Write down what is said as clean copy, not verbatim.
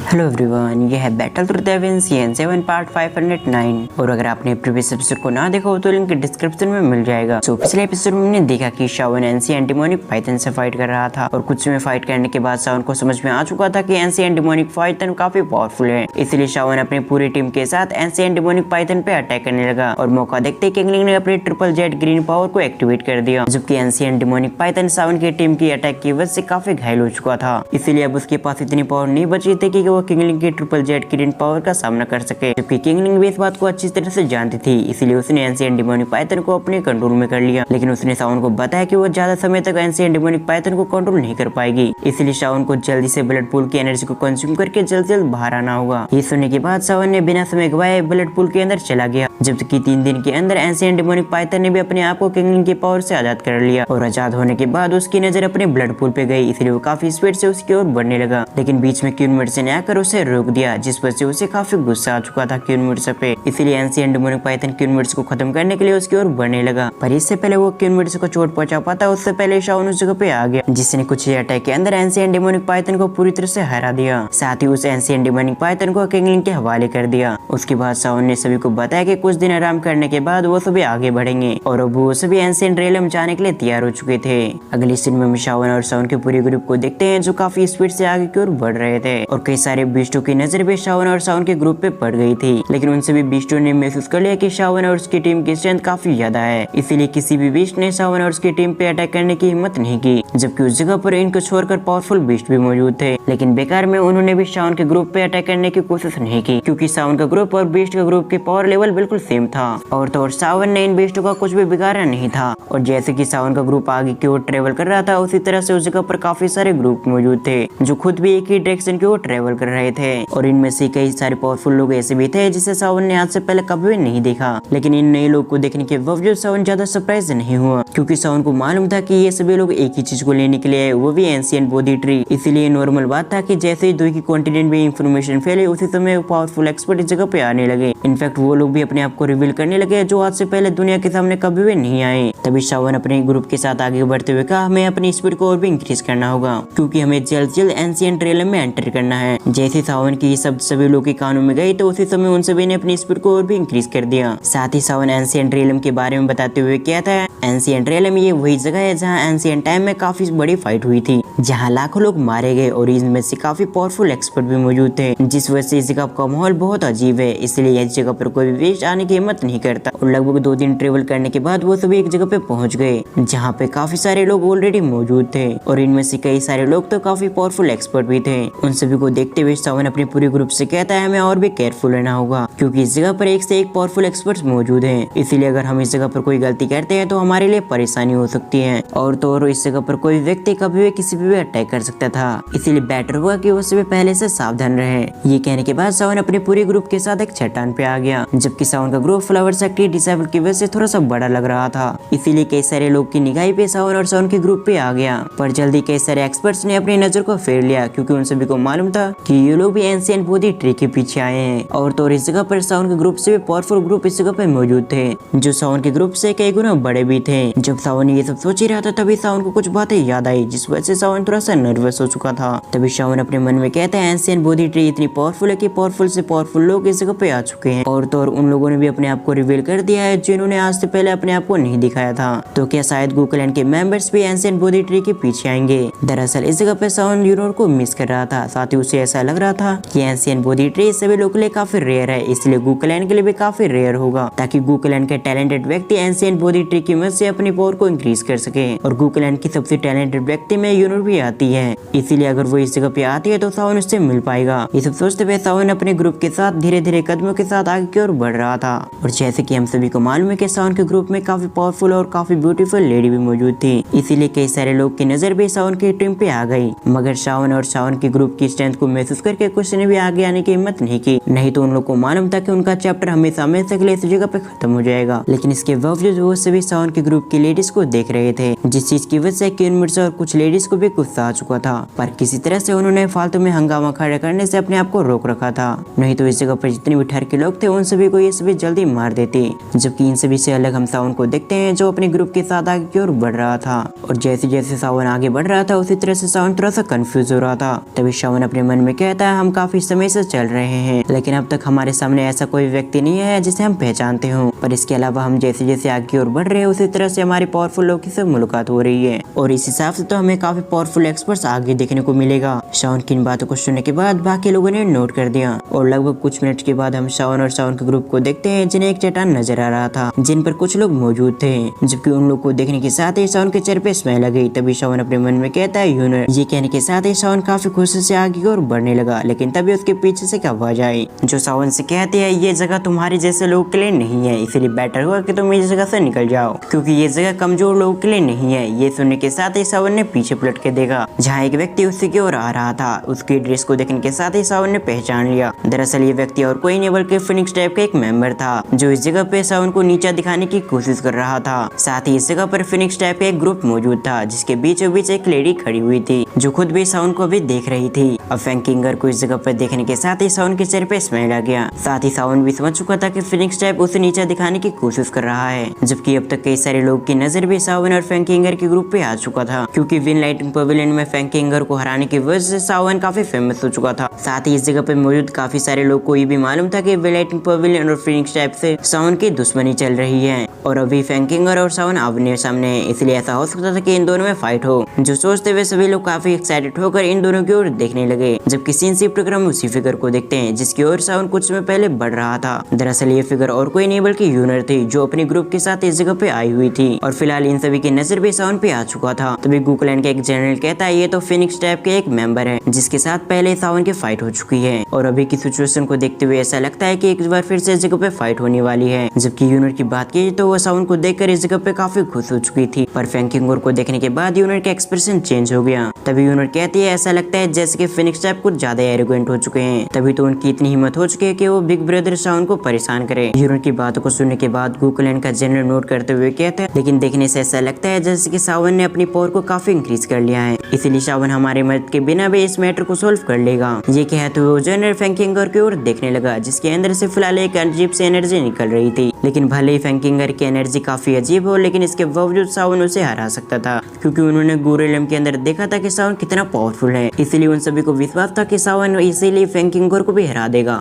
Hello everyone, ये है battle through the avian 7 part 509। और अगर आपने प्रीवियस एपिसोड को ना देखा हो तो लिंक डिस्क्रिप्शन में मिल जाएगा। तो पिछले एपिसोड में हमने देखा कि शाओन एंशिएंट डेमोनिक पाइथन से फाइट कर रहा था और कुछ समय फाइट करने के बाद शाओन को समझ में आ चुका था कि एंशिएंट डेमोनिक पाइथन काफी पावरफुल है। इसलिए शाओन अपनी पूरी टीम के साथ एंशिएंट डेमोनिक पाइथन पे अटैक करने लगा और मौका देखते किंगलिंग ने अपने ट्रिपल जेट ग्रीन पावर को एक्टिवेट कर दिया, जबकि एंशिएंट डेमोनिक पाइथन शाओन की टीम की अटैक की वजह से काफी घायल हो चुका था। इसीलिए अब उसके पास इतनी पावर नहीं बची थी कि वो किंगलिंग की ट्रिपल जेट ग्रीन पावर का सामना कर सके, जबकि किंगलिंग भी इस बात को अच्छी तरह से जानती थी। इसलिए उसने एंशिएंट डेमोनिक पाइथन को अपने कंट्रोल में कर लिया, लेकिन उसने शाओन को बताया कि वो ज्यादा समय तक एंशिएंट डेमोनिक पाइथन को कंट्रोल नहीं कर पाएगी। इसलिए शाओन को जल्दी से ब्लड पूल की एनर्जी को कंज्यूम करके जल्द बाहर आना होगा। ये सुनने के बाद शाओन ने बिना समय गवाए ब्लड पूल के अंदर चला गया, जबकि 3 दिन के अंदर एंशिएंट डेमोनिक पाइथन ने भी अपने आप को किंगलिंग की पावर से आजाद कर लिया। और आजाद होने के बाद उसकी नजर अपने ब्लड पूल पे गई, इसलिए वो काफी स्पीड से उसकी ओर बढ़ने लगा, लेकिन बीच में क्यून मिर्च ने आकर उसे रोक दिया, जिस वजह से उसे काफी गुस्सा आ चुका था क्यून मिर्च पे। इसलिए एंशिएंट डेमोनिक पाइथन क्यून मिर्च को खत्म करने के लिए उसकी ओर बढ़ने लगा, पर इससे पहले वो क्यून मिर्च को चोट पहुंचा पाता उससे पहले शाओन उस जगह पे आ गया, जिसने कुछ ही अटैक के अंदर एंशिएंट डेमोनिक पाइथन को पूरी तरह से हरा दिया। साथ ही उस एंशिएंट डेमोनिक पाइथन को किंगलिंग के हवाले कर दिया। उसके बाद शाओन ने सभी को बताया कि कुछ दिन आराम करने के बाद वो सभी आगे बढ़ेंगे और अब वो सभी एंशिएंट रेलम जाने के लिए तैयार हो चुके थे। अगली सीन में हम शाओन और शाओन के पूरे ग्रुप को देखते हैं जो काफी स्पीड से आगे की ओर बढ़ रहे थे और कई सारे बीस्टों की नजर भी शाओन और शाओन के ग्रुप पे पड़ गई थी, लेकिन उन सभी बीस्टों ने महसूस कर लिया कि शाओन और उसकी टीम की स्ट्रेंथ काफी ज्यादा है। इसीलिए किसी भी बीस्ट ने शाओन और उसकी टीम पे अटैक करने की हिम्मत नहीं की, जबकि उस जगह पर इनको छोड़कर पावरफुल बीस्ट भी मौजूद थे। लेकिन बेकार में उन्होंने भी शाओन के ग्रुप पे अटैक करने की कोशिश नहीं की, क्योंकि शाओन का ग्रुप और बीस्ट का ग्रुप के पावर लेवल बिल्कुल सेम था और तो शाओन ने इन बीस्टों का कुछ भी बिगाड़ा नहीं था। और जैसे कि शाओन का ग्रुप आगे की ओर ट्रेवल कर रहा था, उसी तरह से उस जगह पर काफी सारे ग्रुप मौजूद थे जो खुद भी एक ही डायरेक्शन की ओर ट्रेवल कर रहे थे। और इनमें से कई सारे पावरफुल लोग ऐसे भी थे जिसे शाओन ने आज से पहले कभी भी नहीं देखा, लेकिन इन नए लोग को देखने के बावजूद शाओन ज्यादा सरप्राइज नहीं हुआ, क्योंकि शाओन को मालूम था कि ये सभी लोग एक ही चीज को लेने के लिए आए, वो भी एंशिएंट बोधी ट्री। इसीलिए नॉर्मल बात था कि जैसे ही दो ही कॉन्टिनेंट में इंफॉर्मेशन फैले, उसी समय पावरफुल एक्सपर्ट इस जगह पे आने लगे। इनफैक्ट वो लोग भी अपने आप को रिवील करने लगे जो आज से पहले दुनिया के सामने कभी भी नहीं आए। तभी शाओन अपने ग्रुप के साथ आगे बढ़ते हुए कहा, हमें अपनी स्पीड को और भी इंक्रीज करना होगा, क्योंकि हमें जल्द जल्द एंशिएंट रेलम में एंटर करना है। जैसे शाओन की ये शब्द सभी लोग के कानों में गए तो उसी समय उन सभी ने अपनी स्पीड को और भी इंक्रीज कर दिया। साथ ही शाओन एंशिएंट रेलम के बारे में बताते हुए कहता है, एंशिएंट रेलम ये वही जगह है जहाँ एंशिएंट टाइम में काफी बड़ी फाइट हुई थी, जहाँ लाखों लोग मारे गए और इनमें से काफी पावरफुल एक्सपर्ट भी मौजूद थे, जिस वजह से इस जगह का माहौल बहुत अजीब है। इसलिए इस जगह पर कोई भी वेस्ट आने की हिम्मत नहीं करता। और लगभग 2 दिन ट्रेवल करने के बाद वो सभी एक जगह पे पहुंच गए, जहाँ पे काफी सारे लोग ऑलरेडी मौजूद थे और इनमें से कई सारे लोग तो काफी पावरफुल एक्सपर्ट भी थे। उन सभी को देखते हुए शाओन अपने पूरे ग्रुप से कहता है, हमें और भी केयरफुल रहना होगा, क्योंकि इस जगह पर एक से एक पावरफुल एक्सपर्ट्स मौजूद हैं। इसीलिए अगर हम इस जगह पर कोई गलती करते हैं तो हमारे लिए परेशानी हो सकती है, और तो और इस जगह पर कोई व्यक्ति कभी भी किसी पे भी अटैक कर सकता था। इसीलिए बेटर होगा कि वो सभी पहले से सावधान रहे। ये कहने के बाद शाओन अपने पूरे ग्रुप के साथ एक चट्टान पे आ गया, जबकि शाओन का ग्रुप फ्लावर सेक्टर डिसेबल की वजह से थोड़ा सा बड़ा लग रहा था। इसीलिए कई सारे लोग की निगाह पे शाओन और शाओन के ग्रुप पे आ गया, पर जल्दी कई सारे एक्सपर्ट्स ने अपनी नजर को फेर लिया, क्योंकि उन सभी को मालूम था कि ये लोग भी एंशिएंट बोधी ट्री के पीछे आए हैं। और तो इस जगह पर शाओन के ग्रुप से भी पावरफुल ग्रुप इस जगह पे मौजूद थे, जो शाओन के ग्रुप से कई गुना बड़े भी थे। जब शाओन ये सब सोच ही रहा था, तभी शाओन को कुछ बातें याद आई, जिस वजह से शाओन थोड़ा सा नर्वस हो चुका था। तभी शाओन अपने मन में कहता है, एंशिएंट बोधी ट्री इतनी पावरफुल है कि पावरफुल से पावरफुल लोग इस जगह पे आ चुके हैं, और तो और उन लोगों ने भी अपने आप को रिवील कर दिया है जिन्होंने आज से पहले अपने आप को नहीं दिखाया था। तो क्या शायद गूकलैंड के मेंबर्स भी एंशिएंट बोधी ट्री के पीछे आएंगे? दरअसल इस जगह पे शाओन यूनोर को मिस कर रहा था, साथ ही उसे ऐसा लग रहा था कि एंशिएंट बोधी ट्री सभी लोगों के लिए काफी रेयर है, इसलिए गूकलैंड के लिए भी काफी रेयर होगा, ताकि गूकलैंड के टैलेंटेड व्यक्ति एंशिएंट बोधी ट्री की मदद से अपनी पावर को इंक्रीज कर सके। और गूकलैंड की सबसे टैलेंटेड व्यक्ति में यूनोर भी आती है, इसीलिए अगर वो इस जगह पे आती है तो शाओन उससे मिल पाएगा। ये सब सोचते हुए शाओन अपने ग्रुप के साथ धीरे धीरे कदमों के साथ आगे की ओर बढ़ रहा था। और जैसे कि हम सभी को मालूम है कि शाओन के ग्रुप में काफी पावरफुल और काफी ब्यूटीफुल लेडी भी मौजूद थी, इसीलिए कई सारे लोग की नजर भी शाओन की टीम पे आ गई। मगर शाओन और शाओन के ग्रुप की स्ट्रेंथ को महसूस करके कुछ ने भी आगे आने की हिम्मत नहीं की, नहीं तो उन लोग को मालूम था कि उनका चैप्टर हमेशा हमेशा के लिए इस जगह पे खत्म हो जाएगा। लेकिन इसके बावजूद वो सभी शाओन के ग्रुप की लेडीज को देख रहे थे, जिस चीज की वजह से क्वीन मिर्चा और कुछ लेडीज को भी गुस्सा आ चुका था, पर किसी तरह से उन्होंने फालतू में हंगामा खड़ा करने से अपने आप को रोक रखा था, नहीं तो इस जगह पर जितने भी ठर के लोग थे उन सभी को ये सभी जल्दी मार देते। जबकि इन सभी से अलग हम शाओन को देखते हैं जो अपने ग्रुप के साथ आगे की ओर बढ़ रहा था, और जैसे जैसे शाओन आगे बढ़ रहा था उसी तरह से शाओन थोड़ा सा कंफ्यूज हो रहा था। तभी शाओन अपने मन में कहता है हम काफी समय से चल रहे हैं, लेकिन अब तक हमारे सामने ऐसा कोई व्यक्ति नहीं है जिसे हम पहचानते हो। पर इसके अलावा हम जैसे जैसे आगे की ओर बढ़ रहे हैं उसी तरह से हमारी पावरफुल लोगों से मुलाकात हो रही है, और इस हिसाब से तो हमें काफी पावरफुल एक्सपर्ट्स आगे देखने को मिलेगा। शाओन की इन बातों को सुनने के बाद बाकी लोगों ने नोट कर दिया, और लगभग कुछ मिनट के बाद हम शाओन और शाओन के ग्रुप को देखते हैं जिन्हें एक चट्टान नजर आ रहा था जिन पर कुछ लोग मौजूद थे। जबकि उन लोग को देखने के साथ ही शाओन के चेहरे पे स्माइल आ गई। तभी शाओन अपने मन में कहता है यूनर। ये कहने के साथ ही शाओन काफी खुशी से आगे की ओर बढ़ने लगा, लेकिन तभी उसके पीछे से एक आवाज आई जो शाओन से कहती है ये जगह तुम्हारे जैसे लोगों के लिए नहीं है, इसलिए बेटर होगा कि तुम इस जगह से निकल जाओ क्योंकि ये जगह कमजोर लोगों के लिए नहीं है। ये सुनने के साथ ही शाओन ने पीछे पलट के देखा जहाँ एक व्यक्ति उसी की ओर आ रहा था। उसकी ड्रेस को देखने के साथ ही शाओन ने पहचान लिया। दरअसल ये व्यक्ति और कोई नहीं बल्कि फिनिक्स टाइप का एक मेंबर था जो इस जगह पे शाओन को नीचा दिखाने की कोशिश कर रहा था। साथ ही इस जगह पर फिनिक्स टाइप का एक ग्रुप मौजूद था जिसके बीचों बीच एक लेडी खड़ी हुई थी जो खुद भी शाओन को भी देख रही थी। अब फैंकिंगर को इस जगह पर देखने के साथ ही शाओन के चेहरे पे स्माइल आ गया। साथ ही शाओन भी समझ चुका था कि फिनिक्स टाइप उसे नीचा दिखाने की कोशिश कर रहा है, जबकि अब तक कई सारे लोग की नजर भी शाओन और फैंकिंगर के ग्रुप पे आ चुका था क्योंकि विन लाइटिंग पवेलियन में फैंकिंगर को हराने की वजह से शाओन काफी फेमस हो चुका था। साथ ही इस जगह पे मौजूद काफी सारे लोग को ये भी मालूम था कि विन लाइटिंग पवेलियन और फिनिक्स टाइप से शाओन की दुश्मनी चल रही है और अभी फैंकिंगर और शाओन आमने सामने है, इसलिए ऐसा हो सकता था कि इन दोनों में फाइट हो। जो सोचते हुए सभी लोग काफी एक्साइटेड होकर इन दोनों की ओर देखने लगे। जबकि सीन शिफ्ट कर हम उसी फिगर को देखते हैं जिसकी ओर शाओन कुछ समय पहले बढ़ रहा था। दरअसल ये फिगर और कोई नहीं बल्कि यूनर थी जो अपने ग्रुप के साथ इस जगह पे आई हुई थी और फिलहाल इन सभी की नजर भी शाओन पे आ चुका था। तभी गूकलैंड का एक जनरल कहता है ये तो फिनिक्स टाइप के एक मेंबर है जिसके साथ पहले शाओन की फाइट हो चुकी है और अभी की सिचुएशन को देखते हुए ऐसा लगता है कि एक बार फिर से इस जगह पे फाइट होने वाली है। जबकि यूनर की बात की तो वो शाओन को देखकर इस जगह पे काफी खुश हो चुकी थी, पर फैंकिंगर को देखने के बाद यूनर का एक्सप्रेशन चेंज हो गया। तभी यूनर कहती है ऐसा लगता है जैसे कि फिनिक्स टाइप कुछ ज्यादा एरोगेंट हो चुके हैं, तभी तो उनकी इतनी हिम्मत हो चुकी है कि वो बिग ब्रदर शाओन को परेशान करे। यूनर की बातों को सुनने के बाद गूकलैंड का जनरल नोट करते हुए कहता है लेकिन देखने से ऐसा लगता है जैसे कि शाओन ने अपनी पावर को काफी इंक्रीज कर लिया है, इसीलिए शाओन हमारे मदद के बिना भी इस मैटर को सोल्व कर लेगा। ये कहते हुए जनरल फैंकिंगर की ओर देखने लगा जिसके अंदर से फिलहाल एक अजीब सी एनर्जी निकल रही थी। लेकिन भले ही फैंकिंगर की एनर्जी काफी अजीब हो लेकिन इसके बावजूद शाओन उसे हरा सकता था क्योंकि उन्होंने गूरेलम के अंदर देखा था कि शाओन कितना पावरफुल है, इसीलिए उन सभी को विश्वास था कि शाओन इसीलिए फैंकिंगर को भी हरा देगा।